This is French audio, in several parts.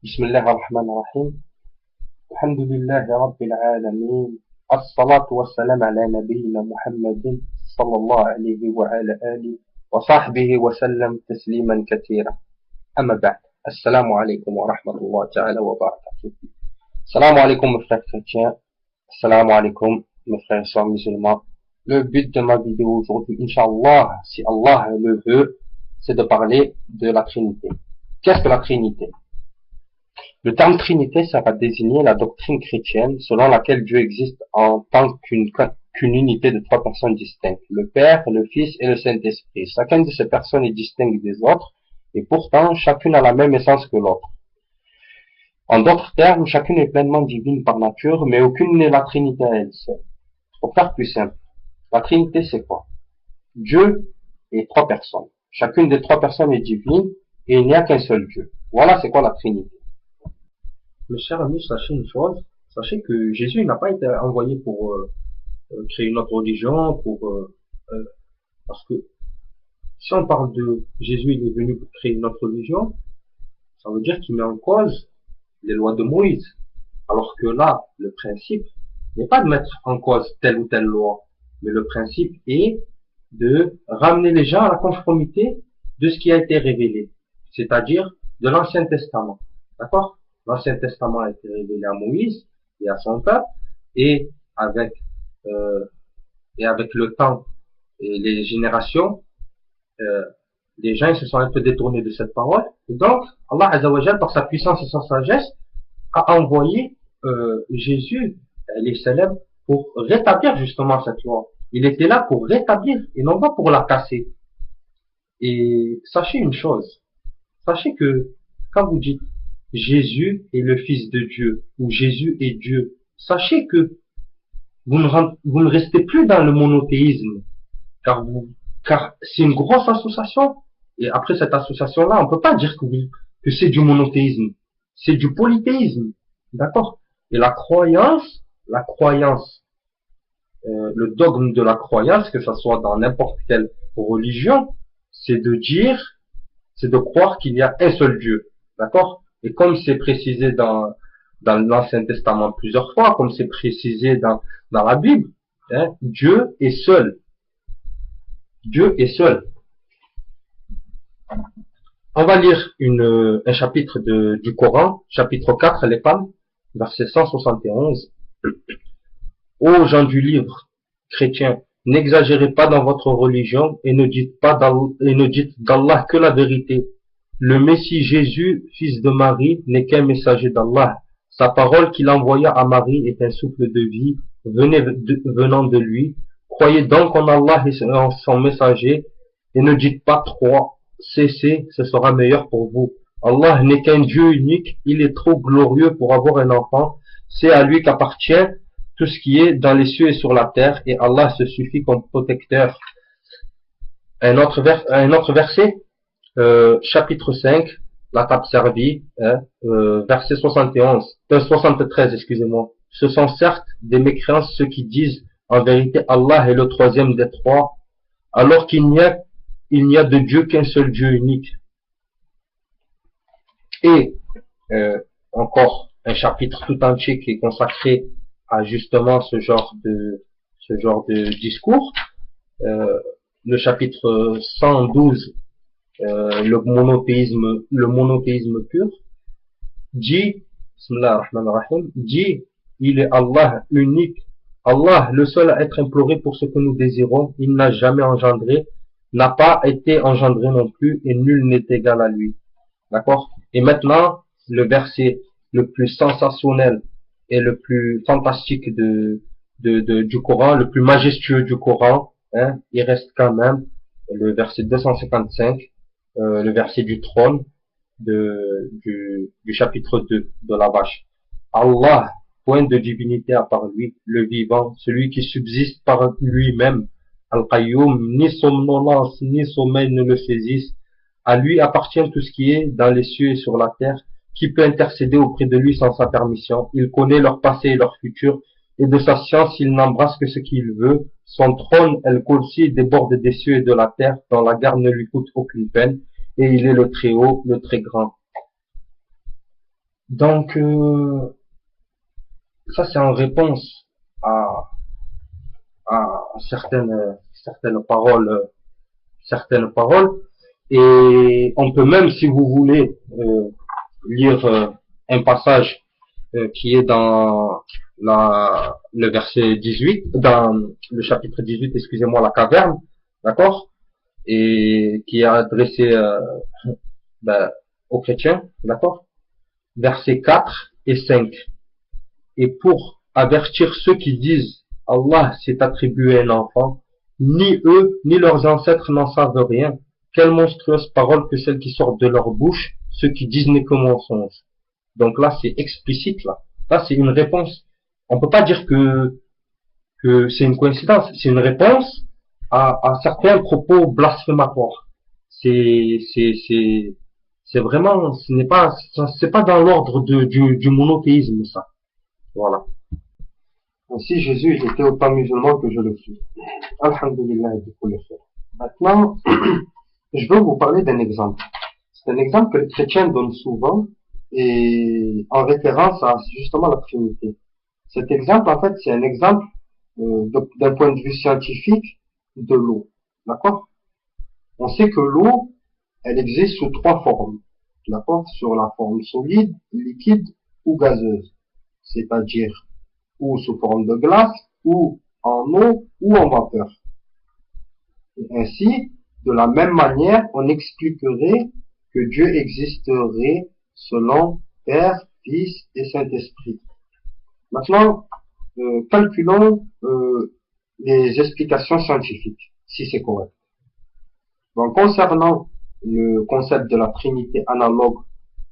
بسم الله الرحمن الرحيم. الحمد لله رب العالمين. الصلاة والسلام على نبينا محمد صلى الله عليه وعلى آله وصحبه وسلم تسليما كثيرا. أما بعد, السلام عليكم ورحمة الله تعالى وبركاته. Salam alaikum mes frères chrétiens. Salam alaikum mes frères et sœurs musulmans. Le but de ma vidéo aujourd'hui, Inch'Allah, si Allah le veut, c'est de parler de la Trinité. Qu'est-ce que la Trinité? Le terme Trinité sert à désigner la doctrine chrétienne selon laquelle Dieu existe en tant qu'une unité de trois personnes distinctes, le Père, le Fils et le Saint-Esprit. Chacune de ces personnes est distincte des autres et pourtant chacune a la même essence que l'autre. En d'autres termes, chacune est pleinement divine par nature, mais aucune n'est la Trinité à elle seule. Pour faire plus simple, la Trinité c'est quoi? Dieu est trois personnes. Chacune des trois personnes est divine et il n'y a qu'un seul Dieu. Voilà c'est quoi la Trinité. Mes chers amis, sachez une chose, sachez que Jésus n'a pas été envoyé pour créer une autre religion, parce que si on parle de Jésus, il est venu pour créer une autre religion, ça veut dire qu'il met en cause les lois de Moïse. Alors que là, le principe n'est pas de mettre en cause telle ou telle loi, mais le principe est de ramener les gens à la conformité de ce qui a été révélé, c'est-à-dire de l'Ancien Testament. D'accord? L'Ancien Testament a été révélé à Moïse et à son peuple, et avec le temps et les générations, les gens se sont un peu détournés de cette parole. Et donc, Allah Azzawajal, par sa puissance et sa sagesse, a envoyé Jésus, les célèbres, pour rétablir justement cette loi. Il était là pour rétablir et non pas pour la casser. Et sachez une chose, sachez que quand vous dites Jésus est le Fils de Dieu ou Jésus est Dieu, sachez que vous ne restez plus dans le monothéisme, car c'est une grosse association. Et après cette association-là, on peut pas dire que c'est du monothéisme, c'est du polythéisme, d'accord? Et la croyance, le dogme de la croyance, que ça soit dans n'importe quelle religion, c'est de croire qu'il y a un seul Dieu, d'accord? Et comme c'est précisé dans l'Ancien Testament plusieurs fois, comme c'est précisé dans la Bible, hein, Dieu est seul. Dieu est seul. On va lire un chapitre du Coran, chapitre 4, les Palmes, verset 171. Ô gens du livre chrétien, n'exagérez pas dans votre religion et ne dites d'Allah que la vérité. Le Messie Jésus, fils de Marie, n'est qu'un messager d'Allah. Sa parole qu'il envoya à Marie est un souffle de vie venant de lui. Croyez donc en Allah et en son messager et ne dites pas trois. Cessez, ce sera meilleur pour vous. Allah n'est qu'un Dieu unique, il est trop glorieux pour avoir un enfant. C'est à lui qu'appartient tout ce qui est dans les cieux et sur la terre, et Allah se suffit comme protecteur. Un autre verset, chapitre 5, la table servie, verset 73, excusez-moi. Ce sont certes des mécréants ceux qui disent en vérité Allah est le troisième des trois, alors qu'il n'y a de Dieu qu'un seul Dieu unique. Et encore un chapitre tout entier qui est consacré à justement ce genre de discours. Le chapitre 112, le monothéisme pur, dit, Bismillah ar-Rahman ar-Rahim, dit, il est Allah unique, Allah le seul à être imploré pour ce que nous désirons, il n'a jamais engendré, n'a pas été engendré non plus, et nul n'est égal à lui. D'accord? Et maintenant, le verset le plus sensationnel et le plus fantastique du Coran, le plus majestueux du Coran, hein, il reste quand même le verset 255, le verset du trône du chapitre 2 de la vache. Allah, point de divinité à part lui, le vivant, celui qui subsiste par lui-même, Al-Qayyum, ni somnolence ni sommeil ne le saisissent. À lui appartient tout ce qui est dans les cieux et sur la terre. Qui peut intercéder auprès de lui sans sa permission? Il connaît leur passé et leur futur, et de sa science il n'embrasse que ce qu'il veut. Son trône, El-Kursi, déborde des cieux et de la terre, dont la garde ne lui coûte aucune peine, et il est le très haut, le très grand. Donc, ça c'est en réponse à, à certaines paroles. Et on peut même, si vous voulez, lire un passage qui est dans le verset 18, dans le chapitre 18, excusez-moi, la caverne, d'accord, et qui est adressé ben, aux chrétiens, d'accord, versets 4 et 5. Et pour avertir ceux qui disent Allah s'est attribué un enfant, ni eux, ni leurs ancêtres n'en savent rien. Quelle monstrueuse parole que celles qui sortent de leur bouche, ceux qui disent n'est que mensonge. Donc là, c'est explicite, là. Là, c'est une réponse. On peut pas dire que c'est une coïncidence. C'est une réponse à certains propos blasphématoires. C'est vraiment, c'est pas dans l'ordre du monothéisme, ça. Voilà. Ainsi, Jésus, il était autant musulman que je le suis. Alhamdulillah, du coup, le fait. Maintenant, je veux vous parler d'un exemple. C'est un exemple que les chrétiens donnent souvent et en référence à justement la Trinité. Cet exemple, en fait, c'est un exemple d'un point de vue scientifique de l'eau. D'accord? On sait que l'eau, elle existe sous trois formes. D'accord? Sur la forme solide, liquide ou gazeuse. C'est-à-dire ou sous forme de glace, ou en eau, ou en vapeur. Et ainsi, de la même manière, on expliquerait que Dieu existerait selon Père, Fils et Saint-Esprit. Maintenant, calculons les explications scientifiques, si c'est correct. Donc, concernant le concept de la Trinité analogue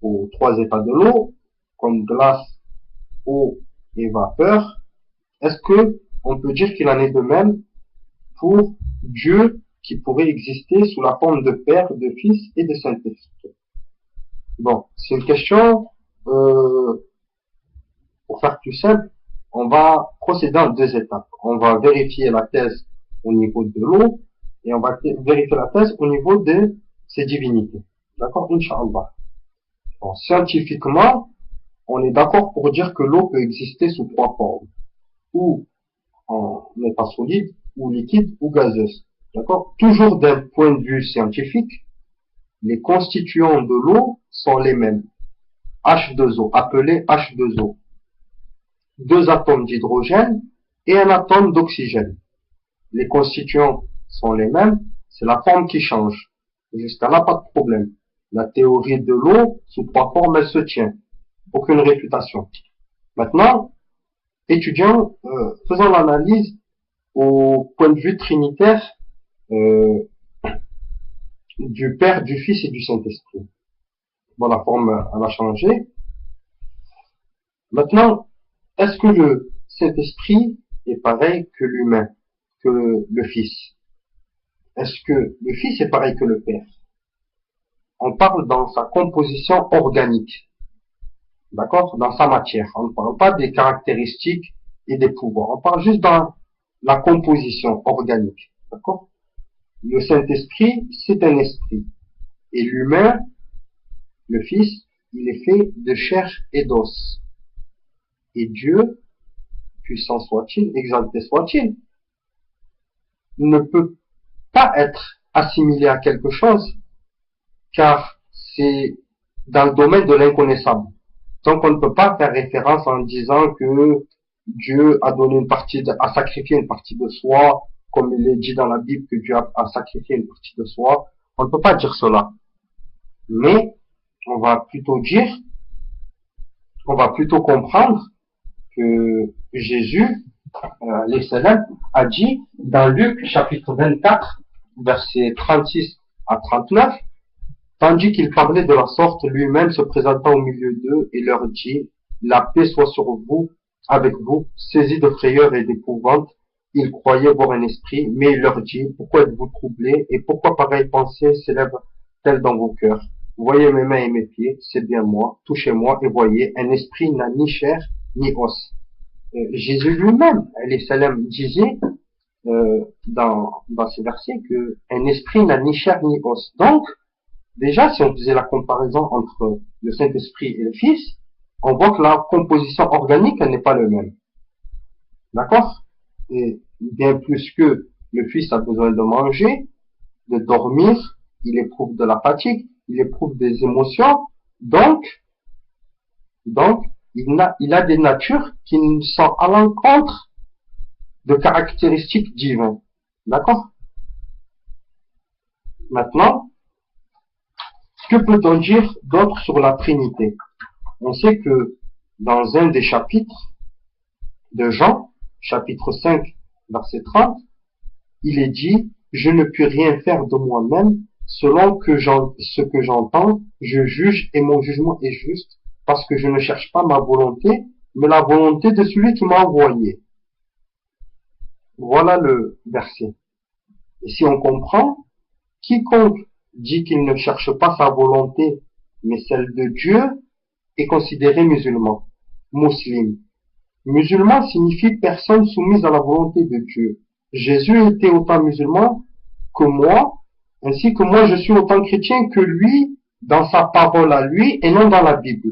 aux trois états de l'eau, comme glace, eau et vapeur, est-ce que on peut dire qu'il en est de même pour Dieu qui pourrait exister sous la forme de Père, de Fils et de Saint-Esprit? Bon, c'est une question, pour faire plus simple, on va procéder en deux étapes. On va vérifier la thèse au niveau de l'eau et on va vérifier la thèse au niveau de ses divinités. D'accord? Inch'Allah. Bon, scientifiquement, on est d'accord pour dire que l'eau peut exister sous trois formes. Ou en état solide, ou liquide, ou gazeuse. D'accord? Toujours d'un point de vue scientifique, les constituants de l'eau sont les mêmes. H2O, appelé H2O. Deux atomes d'hydrogène et un atome d'oxygène. Les constituants sont les mêmes, c'est la forme qui change. Jusqu'à là, pas de problème. La théorie de l'eau, sous trois formes, elle se tient. Aucune réfutation. Maintenant, étudiants, faisons l'analyse au point de vue trinitaire du Père, du Fils et du Saint-Esprit. Bon, la forme, elle a changé. Maintenant, est-ce que le Saint-Esprit est pareil que l'humain, que le Fils? Est-ce que le Fils est pareil que le Père? On parle dans sa composition organique. D'accord? Dans sa matière. On ne parle pas des caractéristiques et des pouvoirs. On parle juste dans la composition organique. D'accord? Le Saint-Esprit, c'est un esprit. Et l'humain, le Fils, il est fait de chair et d'os. Et Dieu, puissant soit-il, exalté soit-il, ne peut pas être assimilé à quelque chose, car c'est dans le domaine de l'inconnaissable. Donc on ne peut pas faire référence en disant que Dieu a donné a sacrifié une partie de soi, comme il est dit dans la Bible que Dieu a sacrifié une partie de soi. On ne peut pas dire cela. Mais on va plutôt comprendre que Jésus, a dit dans Luc chapitre 24, versets 36 à 39, tandis qu'il parlait de la sorte, lui-même se présenta au milieu d'eux et leur dit, la paix soit sur vous, avec vous, saisis de frayeur et d'épouvante. Ils croyaient voir un esprit, mais il leur dit, pourquoi êtes-vous troublés et pourquoi pareille pensée s'élève-t-elle dans vos cœurs? Voyez mes mains et mes pieds, c'est bien moi, touchez-moi et voyez, un esprit n'a ni chair ni os. Jésus lui-même, salam, disait dans ces versets que un esprit n'a ni chair ni os. Donc, déjà, si on faisait la comparaison entre le Saint-Esprit et le Fils, on voit que la composition organique, elle n'est pas la même. D'accord? Et bien plus que le fils a besoin de manger, de dormir, il éprouve de la fatigue, il éprouve des émotions, donc il a des natures qui sont à l'encontre de caractéristiques divines. D'accord? Maintenant, que peut-on dire d'autre sur la Trinité? On sait que dans un des chapitres de Jean, chapitre 5, verset 30, il est dit, je ne puis rien faire de moi-même, selon ce que j'entends, je juge et mon jugement est juste, parce que je ne cherche pas ma volonté, mais la volonté de celui qui m'a envoyé. Voilà le verset. Et si on comprend, quiconque dit qu'il ne cherche pas sa volonté, mais celle de Dieu, est considéré musulman, musulman. Musulman signifie personne soumise à la volonté de Dieu. Jésus était autant musulman que moi, ainsi que moi je suis autant chrétien que lui dans sa parole à lui et non dans la Bible.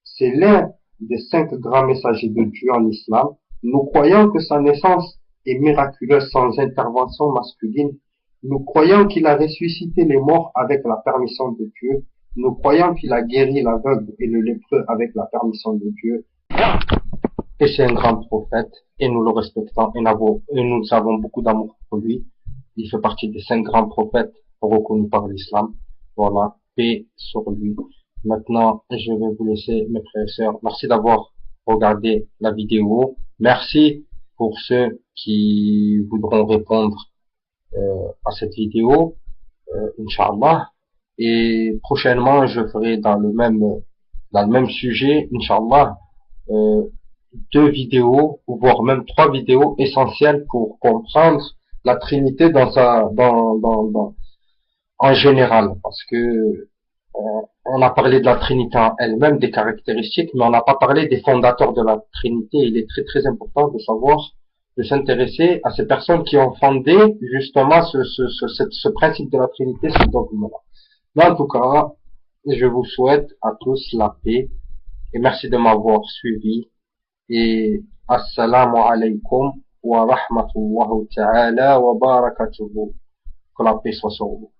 C'est l'un des 5 grands messagers de Dieu en islam. Nous croyons que sa naissance est miraculeuse sans intervention masculine. Nous croyons qu'il a ressuscité les morts avec la permission de Dieu. Nous croyons qu'il a guéri l'aveugle et le lépreux avec la permission de Dieu. Et c'est un grand prophète, et nous le respectons, et nous avons beaucoup d'amour pour lui. Il fait partie des 5 grands prophètes reconnus par l'islam. Voilà, paix sur lui. Maintenant, je vais vous laisser, mes frères et sœurs. Merci d'avoir regardé la vidéo. Merci pour ceux qui voudront répondre à cette vidéo, Inch'Allah. Et prochainement, je ferai dans le même sujet, Inch'Allah, 2 vidéos, voire même 3 vidéos essentielles pour comprendre la Trinité en général, parce que on a parlé de la Trinité en elle-même, des caractéristiques, mais on n'a pas parlé des fondateurs de la Trinité. Il est très très important de savoir, de s'intéresser à ces personnes qui ont fondé justement ce principe de la Trinité, ce dogme-là. Mais en tout cas, je vous souhaite à tous la paix et merci de m'avoir suivi. Et assalamu alaikum wa rahmatullahi ta'ala wa barakatuhu. Que la paix soit sur vous.